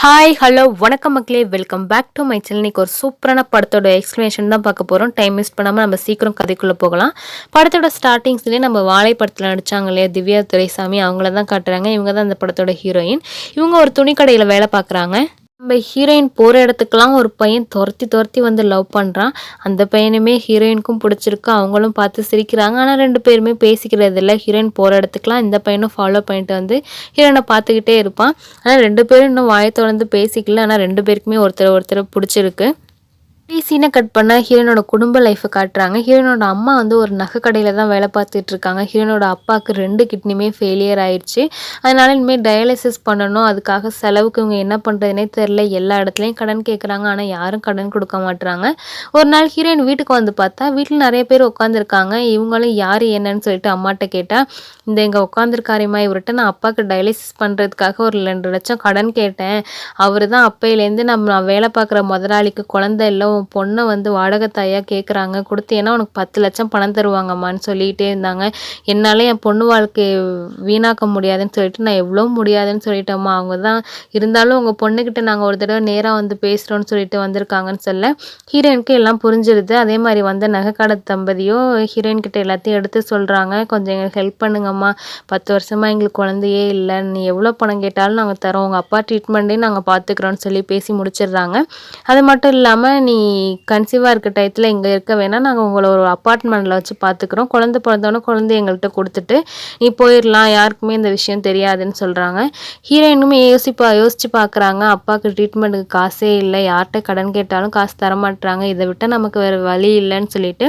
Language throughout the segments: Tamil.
ஹாய் ஹலோ வணக்கம் மக்களே, welcome back to my channel. இன்னைக்கு ஒரு சூப்பரான படத்தோட எக்ஸ்பிளனேஷன் தான் பார்க்க போகிறோம். டைம் வேஸ்ட் பண்ணாமல் நம்ம சீக்கிரம் கதைக்குள்ளே போகலாம். படத்தோட ஸ்டார்டிங்ஸ்லேயே நம்ம வாழை படத்தில் நடித்தாங்க இல்லையா, திவ்யா துரைசாமி, அவங்கள தான் காட்டுறாங்க. இவங்க தான் அந்த படத்தோட ஹீரோயின். இவங்க ஒரு துணிக்கடையில் வேலை பார்க்குறாங்க. நம்ம ஹீரோயின் போகிற இடத்துக்கெல்லாம் ஒரு பையன் துரத்தி துரத்தி வந்து லவ் பண்ணுறான். அந்த பையனுமே ஹீரோயினுக்கும் பிடிச்சிருக்கு. அவங்களும் பார்த்து சிரிக்கிறாங்க. ஆனால் 2 பேருமே பேசிக்கிறது இல்லை. ஹீரோயின் போகிற இடத்துக்குலாம் இந்த பையனும் ஃபாலோ பண்ணிட்டு வந்து ஹீரோயினை பார்த்துக்கிட்டே இருப்பான். ஆனால் 2 பேரும் இன்னும் வாயை திறந்து பேசிக்கல. ஆனால் 2 பேருக்குமே ஒருத்தரை பிடிச்சிருக்கு. சீனை கட் பண்ணால் ஹீரோனோட குடும்ப லைஃப்பை காட்டுறாங்க. ஹீரோனோட அம்மா வந்து ஒரு நகை கடையில் தான் வேலை பார்த்துட்டு இருக்காங்க. ஹீரோனோட அப்பாவுக்கு 2 கிட்னியுமே ஃபெயிலியர் ஆயிடுச்சு. அதனால இனிமேல் டயாலிசிஸ் பண்ணணும். அதுக்காக செலவுக்கு இவங்க என்ன பண்ணுறதுனே தெரில. எல்லா இடத்துலையும் கடன் கேட்குறாங்க. ஆனால் யாரும் கடன் கொடுக்க மாட்டுறாங்க. ஒரு நாள் ஹீரோயின் வீட்டுக்கு வந்து பார்த்தா வீட்டில் நிறைய பேர் உட்காந்துருக்காங்க. இவங்களும் யார் என்னன்னு சொல்லிட்டு அம்மாட்ட கேட்டால், இந்த இங்கே உட்காந்துருக்காரிம்மா, இவர்கிட்ட நான் அப்பாவுக்கு டயாலிசிஸ் பண்ணுறதுக்காக ஒரு 2 லட்சம் கடன் கேட்டேன். அவர் தான் அப்பையிலேருந்து நான் வேலை பார்க்குற முதலாளிக்கு குழந்தை இல்லை, பொண்ணை வந்து வாடகை தாயாக கேட்குறாங்க, கொடுத்தேன்னா உனக்கு 10 லட்சம் பணம் தருவாங்கம்மான்னு சொல்லிகிட்டே இருந்தாங்க. என்னால் என் பொண்ணு வாழ்க்கையை வீணாக்க முடியாதுன்னு சொல்லிட்டு நான் எவ்வளோ முடியாதுன்னு சொல்லிட்டோம்மா. அவங்க தான் இருந்தாலும் உங்கள் பொண்ணுக்கிட்ட நாங்கள் ஒரு தடவை நேராக வந்து பேசுகிறோன்னு சொல்லிட்டு வந்திருக்காங்கன்னு சொல்ல ஹீரோயினுக்கு எல்லாம் புரிஞ்சிருது. அதே மாதிரி வந்த நகைக்கடை தம்பதியும் ஹீரோயின்கிட்ட எல்லாத்தையும் எடுத்து சொல்கிறாங்க, கொஞ்சம் எங்களுக்கு ஹெல்ப் பண்ணுங்கம்மா, 10 வருஷமாக எங்களுக்கு குழந்தையே இல்லை, நீ எவ்வளோ பணம் கேட்டாலும் நாங்கள் தரோம், உங்கள் அப்பா ட்ரீட்மெண்ட்டே நாங்கள் பார்த்துக்குறோன்னு சொல்லி பேசி முடிச்சிடுறாங்க. அது மட்டும் இல்லாமல் நீ கன்சீவாக இருக்க டயத்தில் இங்கே இருக்க வேணாம், நாங்கள் உங்களை ஒரு அப்பார்ட்மெண்ட்டில் வச்சு பார்த்துக்குறோம், குழந்தை பிறந்தோன்னே குழந்தைய எங்கள்கிட்ட கொடுத்துட்டு நீ போயிடலாம், யாருக்குமே இந்த விஷயம் தெரியாதுன்னு சொல்கிறாங்க. ஹீரோயினுமே யோசித்து பார்க்குறாங்க. அப்பாவுக்கு ட்ரீட்மெண்ட்டுக்கு காசே இல்லை, யார்கிட்ட கடன் கேட்டாலும் காசு தரமாட்டுறாங்க, இதை விட்டால் நமக்கு வேறு வழி இல்லைன்னு சொல்லிட்டு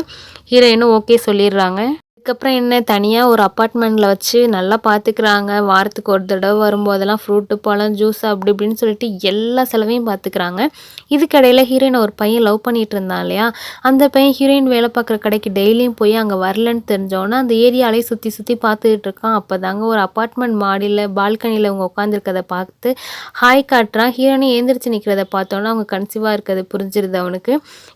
ஹீரோயினும் ஓகே சொல்லிடுறாங்க. அதுக்கப்புறம் என்ன, தனியாக ஒரு அப்பார்ட்மெண்ட்டில் வச்சு நல்லா பார்த்துக்கிறாங்க. வாரத்துக்கு ஒரு தடவை வரும்போதெல்லாம் ஃப்ரூட்டு, பழம், ஜூஸ் அப்படி இப்படின்னு சொல்லிட்டு எல்லா செலவையும் பார்த்துக்கிறாங்க. இதுக்கிடையில் ஹீரோயினை ஒரு பையன் லவ் பண்ணிகிட்டு இருந்தான் இல்லையா, அந்த பையன் ஹீரோயின் வேலை பார்க்குற கடைக்கு டெய்லியும் போய் அங்கே வரலன்னு தெரிஞ்சோன்னா அந்த ஏரியாலே சுற்றி சுற்றி பார்த்துக்கிட்டு இருக்கான். அப்போ தாங்க ஒரு அப்பார்ட்மெண்ட் மாடியில் பால்கனியில் அவங்க உட்காந்துருக்கதை பார்த்து ஹாய் காட்டுறான். ஹீரோயினை எழுந்திரிச்சு நிற்கிறத பார்த்தோன்னா அவங்க கன்சீவாக இருக்கிறது புரிஞ்சிருது அவனுக்கு.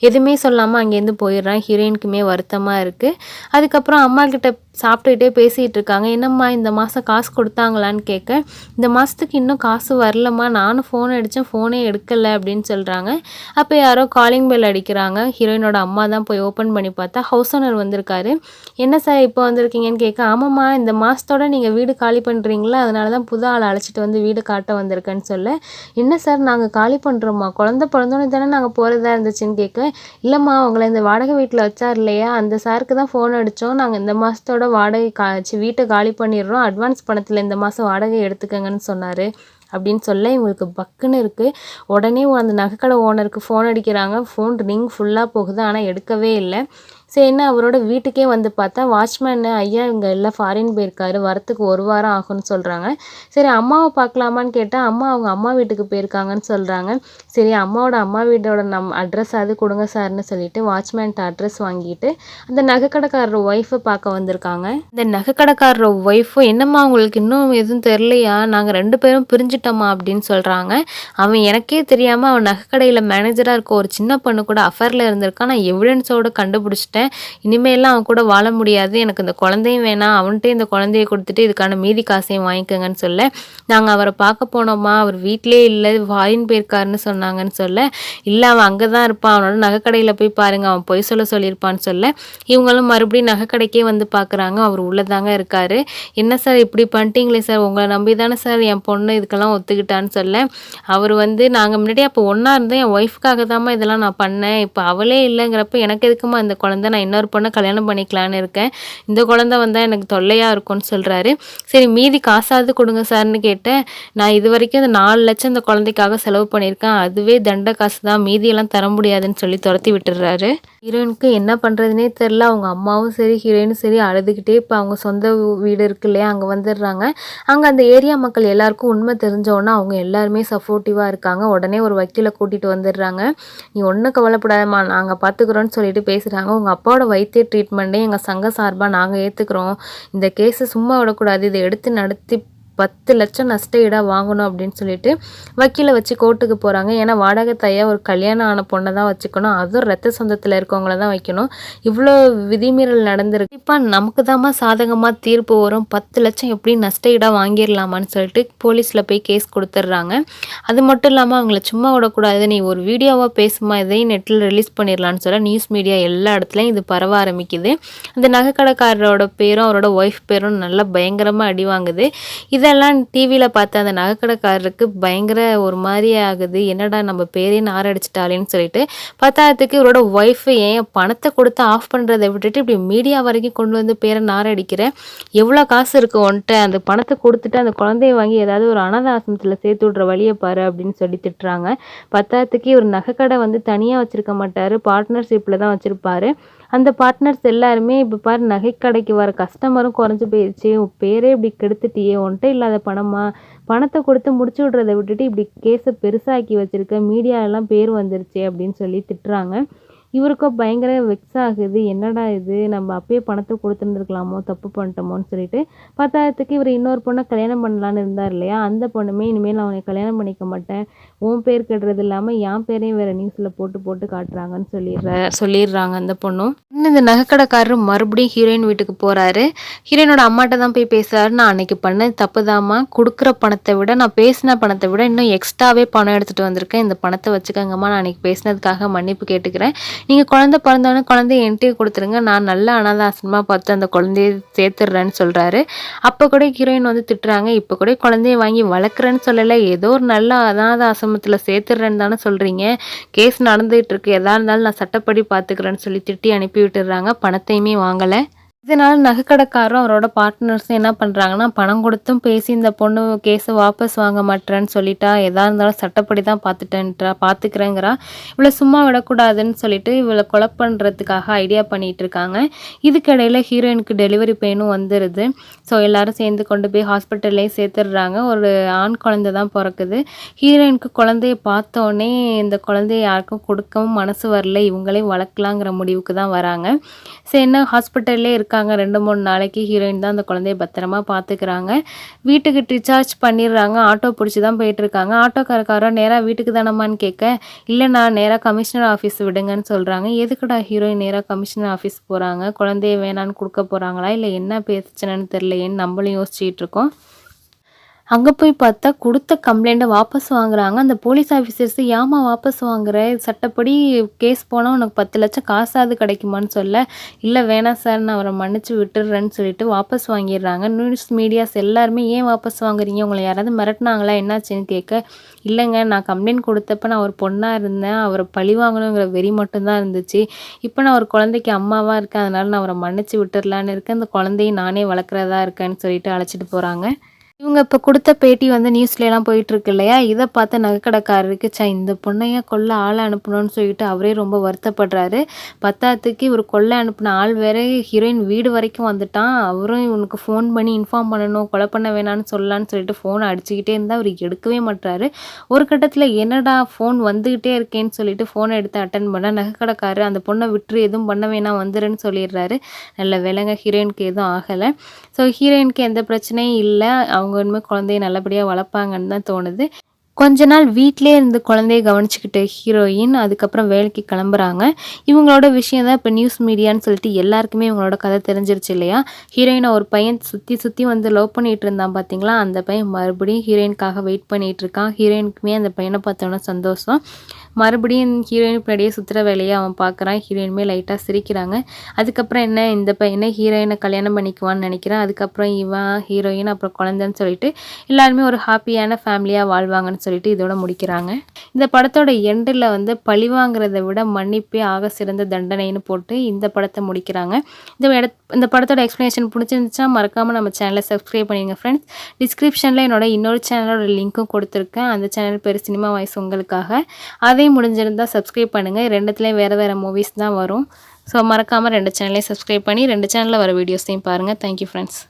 எதுவுமே சொல்லாமல் அங்கேருந்து போயிடுறான். ஹீரோயினுக்குமே வருத்தமாக இருக்குது. அதுக்கப்புறம் அம்மா கிட்ட சாப்பிட்டுக்கிட்டே பேசிகிட்டு இருக்காங்க. என்னம்மா இந்த மாதம் காசு கொடுத்தாங்களான்னு கேட்க, இந்த மாதத்துக்கு இன்னும் காசு வரலம்மா, நானும் ஃபோன் அடித்தேன், ஃபோனே எடுக்கலை அப்படின்னு சொல்கிறாங்க. அப்போ யாரோ காலிங் பெல் அடிக்கிறாங்க. ஹீரோயினோட அம்மா தான் போய் ஓப்பன் பண்ணி பார்த்தா ஹவுஸ் ஓனர் வந்திருக்காரு. என்ன சார் இப்போ வந்திருக்கீங்கன்னு கேட்க, ஆமாம்மா இந்த மாதத்தோட நீங்கள் வீடு காலி பண்ணுறீங்களா, அதனால தான் புது ஆளை அழைச்சிட்டு வந்து வீடு காட்ட வந்திருக்கேன்னு சொல்ல, என்ன சார் நாங்கள் காலி பண்ணுறோம்மா, குழந்தை பிறந்தோன்னே தானே நாங்கள் போகிறதா இருந்துச்சுன்னு கேட்க, இல்லைம்மா உங்களை இந்த வாடகை வீட்டில் வச்சார் இல்லையா, அந்த சாருக்கு தான் ஃபோன் அடித்தோம், நாங்கள் இந்த மாதத்தோட வாடகை வீட்டை காலி பண்ணிடுறோம், அட்வான்ஸ் பணத்தில் இந்த மாதம் வாடகை எடுத்துக்கங்கன்னு சொன்னார் அப்படின்னு சொல்ல இவங்களுக்கு பக்குன்னு இருக்குது. உடனே அந்த நகைக்கடை ஓனருக்கு ஃபோன் அடிக்கிறாங்க. ஃபோன் ரிங் ஃபுல்லாக போகுது, ஆனால் எடுக்கவே இல்லை. சரி என்ன, அவரோட வீட்டுக்கே வந்து பார்த்தா வாட்ச்மேன், ஐயா இவங்க எல்லாம் ஃபாரின் போயிருக்காரு, வரத்துக்கு 1 வாரம் ஆகும்னு சொல்கிறாங்க. சரி அம்மாவை பார்க்கலாமான்னு கேட்டால் அம்மா அவங்க அம்மா வீட்டுக்கு போயிருக்காங்கன்னு சொல்கிறாங்க. சரி அம்மா வீட்டோட அட்ரஸ் அது கொடுங்க சார்னு சொல்லிட்டு வாட்ச்மேன்ட்ட அட்ரஸ் வாங்கிட்டு அந்த நகைக்கடைக்காரர் ஒய்ஃபை பார்க்க வந்திருக்காங்க. இந்த நகைக்கடைக்காரர் ஒய்ஃபும், என்னம்மா உங்களுக்கு இன்னும் எதுவும் தெரிலையா, நாங்கள் 2 பேரும் பிரிஞ்சுட்டோமா அப்படின்னு சொல்கிறாங்க. அவன் எனக்கே தெரியாமல் அவன் நகைக்கடையில் மேனேஜராக இருக்க ஒரு சின்ன பொண்ணு கூட அஃபேரில் இருந்திருக்கான், நான் எவிடன்ஸோடு கண்டுபிடிச்சிட்டேன், இனிமேலாம் அவன் கூட வாழ முடியாது, எனக்கு இந்த குழந்தையும் வேணாம், அவன்கிட்ட இந்த குழந்தைய கொடுத்துட்டு இதுக்கான மீதி காசையும் வாங்கிக்கோங்கன்னு சொல்ல, நாங்கள் அவரை பார்க்க போனோமா, அவர் வீட்டிலே இல்லை, ஃபாரின் போயிருக்காருன்னு சொன்னாங்கன்னு சொல்ல, இல்லை அவன் அங்கே தான் இருப்பான், அவனோட நகைக்கடையில் போய் பாருங்கள், அவன் பொய் சொல்லியிருப்பான்னு சொல்ல, இவங்களும் மறுபடியும் நகைக்கடைக்கே வந்து பார்க்குறாங்க. அவர் உள்ளதாங்க இருக்கார். என்ன சார் இப்படி பண்ணிட்டீங்களே சார், உங்களை நம்பி தானே சார் என் பொண்ணு இதுக்கெல்லாம் ஒத்துக்கிட்டான்னு சொல்ல, அவர் வந்து நாங்கள் முன்னாடியே அப்போ ஒன்றா இருந்தேன், என் ஒய்ஃப்காக தாம்மா இதெல்லாம் நான் பண்ணேன், இப்போ அவளே இல்லைங்கிறப்ப எனக்கு எதுக்குமா இந்த குழந்தை, நான் இன்னொரு பொண்ணை கல்யாணம் பண்ணிக்கலான்னு இருக்கேன், இந்த குழந்தை வந்தால் எனக்கு தொல்லையாக இருக்கும்னு சொல்கிறாரு. சரி மீதி காசாவது கொடுங்க சார்னு கேட்டேன், நான் இது வரைக்கும் இந்த 4 லட்சம் இந்த குழந்தைக்காக செலவு பண்ணியிருக்கேன், அதுவே தண்ட காசு தான், மீதியெல்லாம் தர முடியாதுன்னு சொல்லி துரத்தி விட்டுடுறாரு. ஹீரோயினுக்கு என்ன பண்ணுறதுனே தெரில. அவங்க அம்மாவும் சரி ஹீரோயினும் சரி அழுதுகிட்டே இப்போ அவங்க சொந்த வீடு இருக்கு இல்லையா அங்கே வந்துடுறாங்க. அங்கே அந்த ஏரியா மக்கள் எல்லாருக்கும் உண்மை தெரிஞ்சோன்னா அவங்க எல்லாருமே சப்போர்ட்டிவாக இருக்காங்க. உடனே ஒரு வக்கீலை கூட்டிகிட்டு வந்துடுறாங்க. நீ ஒன்றும் கவலைப்படாதம்மா, நாங்கள் பார்த்துக்குறோன்னு சொல்லிட்டு பேசுகிறாங்க. உங்கள் அப்பாவோட வைத்திய ட்ரீட்மெண்ட்டே எங்கள் சங்க சார்பாக நாங்கள் ஏற்றுக்குறோம், இந்த கேஸை சும்மா விடக்கூடாது, இதை எடுத்து நடத்தி 10 லட்சம் நஷ்ட ஈடா வாங்கணும் அப்படின்னு சொல்லிட்டு வக்கீலை வச்சு கோர்ட்டுக்கு போகிறாங்க. ஏன்னா வாடகை தாயா ஒரு கல்யாணம் ஆன பொண்ணை தான் வச்சுக்கணும், அதுவும் ரத்த சொந்தத்தில் இருக்கவங்கள தான் வைக்கணும். இவ்வளோ விதிமீறல் நடந்திருக்கு. இப்போ நமக்கு தாம்மா சாதகமாக தீர்ப்பு வரும், 10 லட்சம் எப்படி நஷ்ட ஈடாக வாங்கிடலாமான்னு சொல்லிட்டு போலீஸில் போய் கேஸ் கொடுத்துட்றாங்க. அது மட்டும் இல்லாமல் அவங்கள சும்மா விடக்கூடாது, நீ ஒரு வீடியோவாக பேசுமா, இதையும் நெட்டில் ரிலீஸ் பண்ணிடலான்னு சொல்ல நியூஸ் மீடியா எல்லா இடத்துலையும் இது பரவ ஆரம்பிக்குது. அந்த நகைக்கடைக்காரரோட பேரும் அவரோட ஒய்ஃப் பேரும் நல்லா பயங்கரமாக அடி வாங்குது. இதெல்லாம் டிவியில் பார்த்த அந்த நகைக்கடைக்காரருக்கு பயங்கர ஒரு மாதிரி ஆகுது, என்னடா நம்ம பேரே நாரடிச்சிட்டாலேன்னு சொல்லிட்டு. பத்தாயிரத்துக்கு இவரோட ஒய்ஃப் ஏன் பணத்தை கொடுத்து ஆஃப் பண்ணுறதை விட்டுட்டு இப்படி மீடியா வரைக்கும் கொண்டு வந்து பேரை நாரடிக்கிற, எவ்வளோ காசு இருக்குது உன்ட்ட, அந்த பணத்தை கொடுத்துட்டு அந்த குழந்தைய வாங்கி ஏதாவது ஒரு அனாதை ஆசிரமத்தில் சேர்த்து விட்ற வழியை பாரு அப்படின்னு சொல்லி திட்டுறாங்க. பத்தாயிரத்துக்கு இவர் நகைக்கடை வந்து தனியாக வச்சுருக்க மாட்டார், பார்ட்னர்ஷிப்பில் தான் வச்சுருப்பாரு. அந்த பார்ட்னர்ஸ் எல்லாருமே இப்போ பாரு நகைக்கடைக்கு வர கஸ்டமரும் குறைஞ்சி போயிடுச்சு, பேரே இப்படி கெடுத்துட்டியே, உன்ட்ட இல்லாத பணத்தை கொடுத்து முடிச்சு விட்றதை விட்டுட்டு இப்படி கேஸை பெருசாக்கி வச்சுருக்க, மீடியாலெலாம் பேர் வந்துருச்சு அப்படின்னு சொல்லி திட்டுறாங்க. இவருக்கும் பயங்கர வெக்ஸ் ஆகுது, என்னடா இது, நம்ம அப்பயே பணத்தை கொடுத்துருந்துருக்கலாமோ, தப்பு பண்ணிட்டோமோன்னு சொல்லிட்டு. பத்தாயிரத்துக்கு இவர் இன்னொரு பொண்ணை கல்யாணம் பண்ணலான்னு இருந்தார் இல்லையா, அந்த பொண்ணுமே இனிமேல் அவனை கல்யாணம் பண்ணிக்க மாட்டேன், உன் பேர் கெடுறது இல்லாமல் என் பேரையும் வேறு நியூஸில் போட்டு காட்டுறாங்கன்னு சொல்லிடுறாங்க அந்த பொண்ணும். இன்னும் இந்த நகைக்கடைக்காரர் மறுபடியும் ஹீரோயின் வீட்டுக்கு போகிறாரு. ஹீரோயினோட அம்மாட்ட தான் போய் பேசுகிறாரு. நான் அன்னைக்கு பண்ண தப்பு தாம்மா, கொடுக்குற பணத்தை விட நான் பேசின பணத்தை விட இன்னும் எக்ஸ்ட்ராவே பணம் எடுத்துகிட்டு வந்திருக்கேன், இந்த பணத்தை வச்சுக்கோங்கம்மா, நான் அன்றைக்கி பேசினதுக்காக மன்னிப்பு கேட்டுக்கிறேன், நீங்கள் குழந்தை பிறந்தோடனே குழந்தைய என்கிட்டயே கொடுத்துருங்க, நான் நல்ல அனாதாசமாக பார்த்து அந்த குழந்தைய சேர்த்துடுறேன்னு சொல்கிறாரு. அப்போ கூட ஹீரோயின் வந்து திட்டுறாங்க, இப்போ கூட குழந்தைய வாங்கி வளர்க்குறேன்னு சொல்லலை, ஏதோ ஒரு நல்ல அனாத ஆசிரமத்தில் சேர்த்துடுறேன்னு தானே சொல்கிறீங்க, கேஸ் நடந்துகிட்டு இருக்கு, எதாக இருந்தாலும் நான் சட்டப்படி பார்த்துக்கிறேன்னு சொல்லி திட்டி அனுப்பி விட்டுடுறாங்க. பணத்தையுமே வாங்கலை. இதனால் நகைக்கடைக்காரரும் அவரோட பார்ட்னர்ஸும் என்ன பண்ணுறாங்கன்னா, பணம் கொடுத்தும் பேசி இந்த பொண்ணு கேஸை வாபஸ் வாங்க மாட்டேறேன்னு சொல்லிட்டா, எதாக இருந்தாலும் சட்டப்படி தான் பார்த்துக்கிறேங்கிறா, இவளை சும்மா விடக்கூடாதுன்னு சொல்லிட்டு இவளை கொலை பண்ணுறதுக்காக ஐடியா பண்ணிகிட்டு இருக்காங்க. இதுக்கிடையில் ஹீரோயினுக்கு டெலிவரி பெயினும் வந்துடுது. ஸோ எல்லோரும் சேர்ந்து கொண்டு போய் ஹாஸ்பிட்டல்லே சேர்த்துடுறாங்க. ஒரு ஆண் குழந்தை தான் பிறக்குது. ஹீரோயினுக்கு குழந்தைய பார்த்தோன்னே இந்த குழந்தைய யாருக்கும் கொடுக்கவும் மனசு வரல, இவங்களே வளர்க்கலாங்கிற முடிவுக்கு தான் வராங்க. சரி, என்ன ஹாஸ்பிட்டல்லே இருக்காங்க 2-3 நாளைக்கு. ஹீரோயின் தான் அந்த குழந்தைய பத்திரமா பார்த்துக்கிறாங்க. வீட்டுக்கு டிஸ்சார்ஜ் பண்ணிடுறாங்க. ஆட்டோ பிடிச்சி தான் போயிட்டுருக்காங்க. ஆட்டோக்காரக்காரோ நேராக வீட்டுக்கு தானம்மான்னு கேட்க, இல்லை நான் நேராக கமிஷனர் ஆஃபீஸ் விடுங்கன்னு சொல்கிறாங்க. எதுக்குடா ஹீரோயின் நேராக கமிஷனர் ஆஃபீஸ் போகிறாங்க, குழந்தைய வேணான்னு கொடுக்க போகிறாங்களா, இல்லை என்ன பிரச்சனைன்னு தெரியலையேன்னு நம்மளும் யோசிச்சுட்டு இருக்கோம். அங்கே போய் பார்த்தா கொடுத்த கம்ப்ளைண்ட்டை வாபஸ் வாங்குறாங்க. அந்த போலீஸ் ஆஃபீஸர்ஸு, ஏம்மா வாபஸ் வாங்குற, சட்டப்படி கேஸ் போனால் உனக்கு 10 லட்சம் காசாவது கிடைக்குமான்னு சொல்ல, இல்லை வேணாம் சார், நான் அவரை மன்னிச்சு விட்டுடுறேன்னு சொல்லிட்டு வாபஸ் வாங்கிடுறாங்க. நியூஸ் மீடியாஸ் எல்லாருமே ஏன் வாபஸ் வாங்குறீங்க, உங்களை யாராவது மிரட்டினாங்களா என்னாச்சுன்னு கேட்க, இல்லைங்க நான் கம்ப்ளைண்ட் கொடுத்தப்ப நான் ஒரு பொண்ணாக இருந்தேன், அவரை பழி வாங்கணுங்கிற வெறி மட்டும்தான் இருந்துச்சு, இப்போ நான் ஒரு குழந்தைக்கு அம்மாவாக இருக்கேன், அதனால் நான் அவரை மன்னிச்சு விட்டுடலான்னு இருக்கேன், அந்த குழந்தையை நானே வளர்க்குறதா இருக்கேன்னு சொல்லிட்டு அழைச்சிட்டு போகிறாங்க. இவங்க இப்போ கொடுத்த பேட்டி வந்து நியூஸ்லாம் போயிட்டுருக்கு இல்லையா, இதை பார்த்த நகைக்கடைக்காரருக்கு, இந்த பொண்ணையா கொல்ல ஆளை அனுப்பணும்னு சொல்லிட்டு அவரே ரொம்ப வருத்தப்படுறாரு. பத்தாத்துக்கு இவர் கொல்ல அனுப்பின ஆள் வேற ஹீரோயின் வீடு வரைக்கும் வந்துட்டான். அவரும் இவனுக்கு ஃபோன் பண்ணி இன்ஃபார்ம் பண்ணணும், கொலை பண்ண வேணான்னு சொல்லலான்னு சொல்லிட்டு ஃபோனை அடிச்சுக்கிட்டே இருந்தால் அவர் எடுக்கவே மாட்டாரு. ஒரு கட்டத்தில் என்னடா ஃபோன் வந்துக்கிட்டே இருக்கேன்னு சொல்லிட்டு ஃபோனை எடுத்து அட்டன் பண்ண நகைக்கடைக்காரர், அந்த பொண்ணை விட்டுரு, எதுவும் பண்ண வேணாம், வந்துருன்னு சொல்லிடுறாரு. நல்ல வேலைங்க, ஹீரோயினுக்கு எதுவும் ஆகலை. ஸோ ஹீரோயினுக்கு எந்த பிரச்சனையும் இல்லை, அவங்க இனிமேல் குழந்தைய நல்லபடியாக வளர்ப்பாங்கன்னு தான் தோணுது. கொஞ்ச நாள் வீட்டிலே இருந்து குழந்தைய கவனிச்சுக்கிட்ட ஹீரோயின் அதுக்கப்புறம் வேலைக்கு கிளம்புறாங்க. இவங்களோட விஷயம் தான் இப்போ நியூஸ் மீடியான்னு சொல்லிட்டு எல்லாருக்குமே இவங்களோட கதை தெரிஞ்சிருச்சு இல்லையா. ஹீரோயினை ஒரு பையன் சுற்றி வந்து லவ் பண்ணிகிட்டு இருந்தான் பார்த்தீங்களா, அந்த பையன் மறுபடியும் ஹீரோயினுக்காக வெயிட் பண்ணிகிட்டு இருக்கான். ஹீரோயினுக்குமே அந்த பையனை பார்த்தோன்னா சந்தோஷம். மறுபடியும் ஹீரோயின் பின்னாடியே சுற்றுற வேலையை அவன் பார்க்குறான். ஹீரோயினுமே லைட்டாக சிரிக்கிறாங்க. அதுக்கப்புறம் என்ன, இந்த பையனை ஹீரோயினை கல்யாணம் பண்ணிக்குவான்னு நினைக்கிறேன். அதுக்கப்புறம் இவன் ஹீரோயின் அப்புறம் குழந்தைன்னு சொல்லிட்டு எல்லாருமே ஒரு ஹாப்பியான ஃபேமிலியாக வாழ்வாங்கன்னு சொல்லிட்டு இதோட முடிக்கிறாங்க. இந்த படத்தோட எண்டில் வந்து பழி வாங்குறதை விட மன்னிப்பே ஆக சிறந்த தண்டனைன்னு போட்டு இந்த படத்தை முடிக்கிறாங்க. இந்த படத்தோட எக்ஸ்ப்ளனேஷன் பிடிச்சிருந்துச்சுன்னா மறக்காமல் நம்ம சேனலை சப்ஸ்கிரைப் பண்ணிடுங்க ஃப்ரெண்ட்ஸ். டிஸ்கிரிப்ஷனில் என்னோட இன்னொரு சேனலோட லிங்க்கும் கொடுத்துருக்கேன். அந்த சேனல் பேர் சினிமா வாய்ஸ் உங்களுக்காக. அதையும் முடிஞ்சிருந்தால் சப்ஸ்கிரைப் பண்ணுங்கள். ரெண்டுத்துலேயும் வேறு மூவிஸ் தான் வரும். ஸோ மறக்காமல் 2 சேனலையும் சப்ஸ்கிரைப் பண்ணி 2 சேனலில் வர வீடியோஸையும் பாருங்கள். Thank you friends.